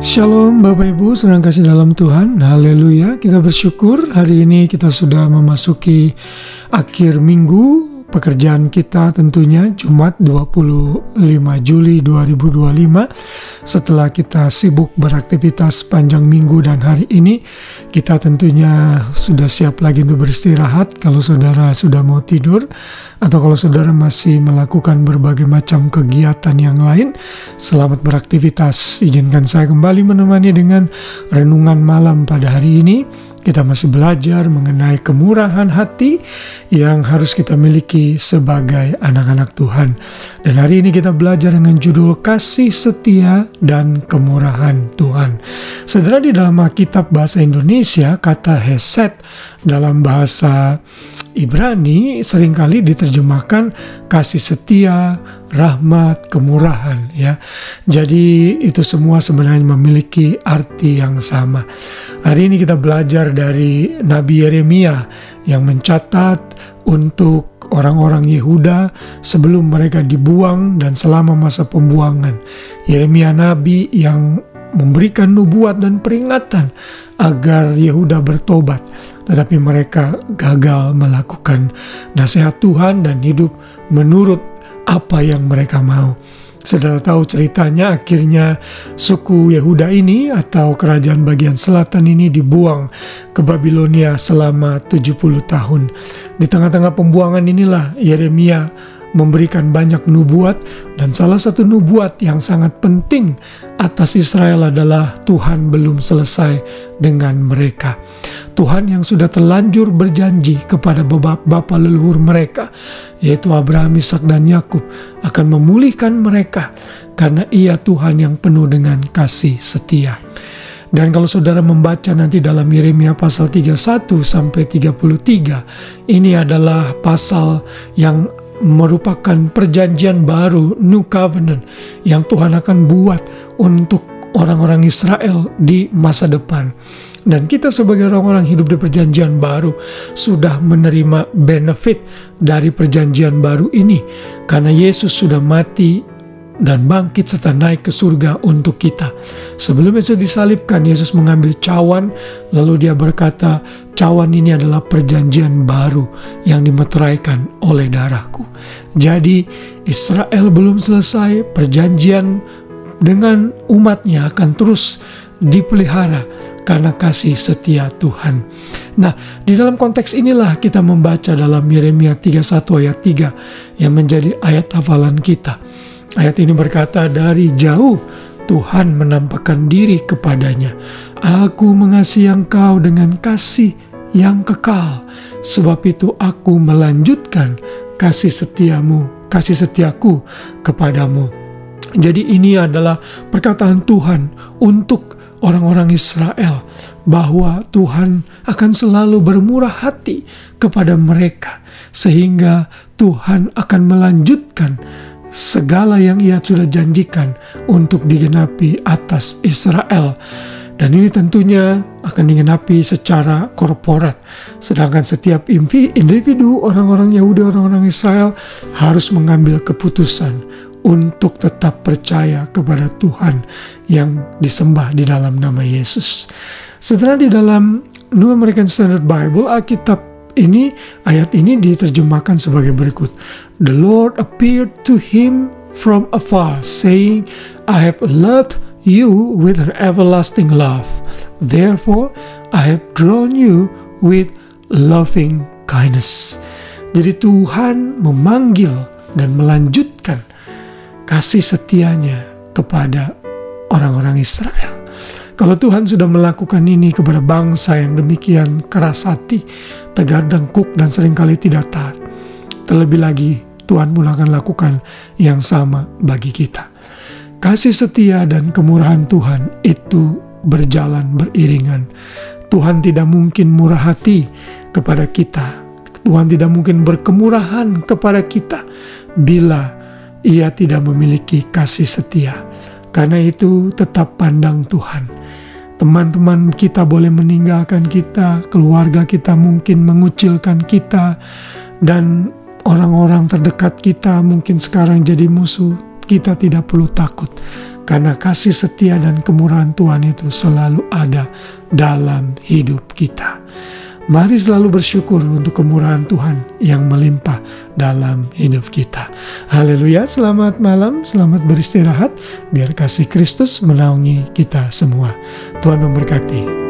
Shalom Bapak Ibu, senang kasih dalam Tuhan. Haleluya, kita bersyukur hari ini kita sudah memasuki akhir minggu pekerjaan kita, tentunya Jumat 25 Juli 2025. Setelah kita sibuk beraktivitas panjang minggu dan hari ini kita tentunya sudah siap lagi untuk beristirahat. Kalau saudara sudah mau tidur atau kalau saudara masih melakukan berbagai macam kegiatan yang lain, selamat beraktivitas. Izinkan saya kembali menemani dengan renungan malam pada hari ini. Kita masih belajar mengenai kemurahan hati yang harus kita miliki sebagai anak-anak Tuhan. Dan hari ini kita belajar dengan judul Kasih Setia dan Kemurahan Tuhan. Saudara, di dalam Alkitab bahasa Indonesia, kata hesed dalam bahasa Ibrani seringkali diterjemahkan kasih setia, rahmat, kemurahan, ya. Jadi itu semua sebenarnya memiliki arti yang sama. Hari ini kita belajar dari Nabi Yeremia yang mencatat untuk orang-orang Yehuda sebelum mereka dibuang dan selama masa pembuangan. Yeremia Nabi yang memberikan nubuat dan peringatan agar Yehuda bertobat, tetapi mereka gagal melakukan nasihat Tuhan dan hidup menurut apa yang mereka mau. Saudara tahu ceritanya, akhirnya suku Yehuda ini atau kerajaan bagian selatan ini dibuang ke Babilonia selama 70 tahun. Di tengah-tengah pembuangan inilah Yeremia memberikan banyak nubuat, dan salah satu nubuat yang sangat penting atas Israel adalah Tuhan belum selesai dengan mereka. Tuhan yang sudah terlanjur berjanji kepada bapa leluhur mereka, yaitu Abraham, Ishak, dan Yakub, akan memulihkan mereka karena Ia Tuhan yang penuh dengan kasih setia. Dan kalau saudara membaca nanti dalam Yeremia pasal 31 sampai 33, ini adalah pasal yang merupakan perjanjian baru, New Covenant, yang Tuhan akan buat untuk orang-orang Israel di masa depan. Dan kita sebagai orang-orang hidup di perjanjian baru sudah menerima benefit dari perjanjian baru ini, karena Yesus sudah mati dan bangkit serta naik ke surga untuk kita. Sebelum Yesus disalibkan, Yesus mengambil cawan, lalu Dia berkata, cawan ini adalah perjanjian baru yang dimeteraikan oleh darahku. Jadi Israel belum selesai, perjanjian dengan umatnya akan terus dipelihara karena kasih setia Tuhan. Nah, di dalam konteks inilah kita membaca dalam Yeremia 31 ayat 3 yang menjadi ayat hafalan kita. Ayat ini berkata, dari jauh Tuhan menampakkan diri kepadanya. Aku mengasihi engkau dengan kasih yang kekal, sebab itu aku melanjutkan kasih setiaku kepadamu. Jadi ini adalah perkataan Tuhan untuk orang-orang Israel, bahwa Tuhan akan selalu bermurah hati kepada mereka, sehingga Tuhan akan melanjutkan segala yang Ia sudah janjikan untuk digenapi atas Israel. Dan ini tentunya akan digenapi secara korporat. Sedangkan setiap individu, orang-orang Yahudi, orang-orang Israel harus mengambil keputusan untuk tetap percaya kepada Tuhan yang disembah di dalam nama Yesus. Setelah di dalam New American Standard Bible, Alkitab ini, ayat ini diterjemahkan sebagai berikut. The Lord appeared to him from afar, saying, I have loved you with an everlasting love. Therefore, I have drawn you with loving kindness. Jadi Tuhan memanggil dan melanjutkan kasih setianya kepada orang-orang Israel. Kalau Tuhan sudah melakukan ini kepada bangsa yang demikian keras hati, tegar dengkuk, dan seringkali tidak taat, terlebih lagi Tuhan pun akan lakukan yang sama bagi kita. Kasih setia dan kemurahan Tuhan itu berjalan beriringan. Tuhan tidak mungkin murah hati kepada kita. Tuhan tidak mungkin berkemurahan kepada kita bila Ia tidak memiliki kasih setia. Karena itu tetap pandang Tuhan. Teman-teman kita boleh meninggalkan kita, keluarga kita mungkin mengucilkan kita, dan orang-orang terdekat kita mungkin sekarang jadi musuh. Kita tidak perlu takut, karena kasih setia dan kemurahan Tuhan itu selalu ada dalam hidup kita. Mari selalu bersyukur untuk kemurahan Tuhan yang melimpah dalam hidup kita. Haleluya, selamat malam, selamat beristirahat. Biar kasih Kristus menaungi kita semua. Tuhan memberkati.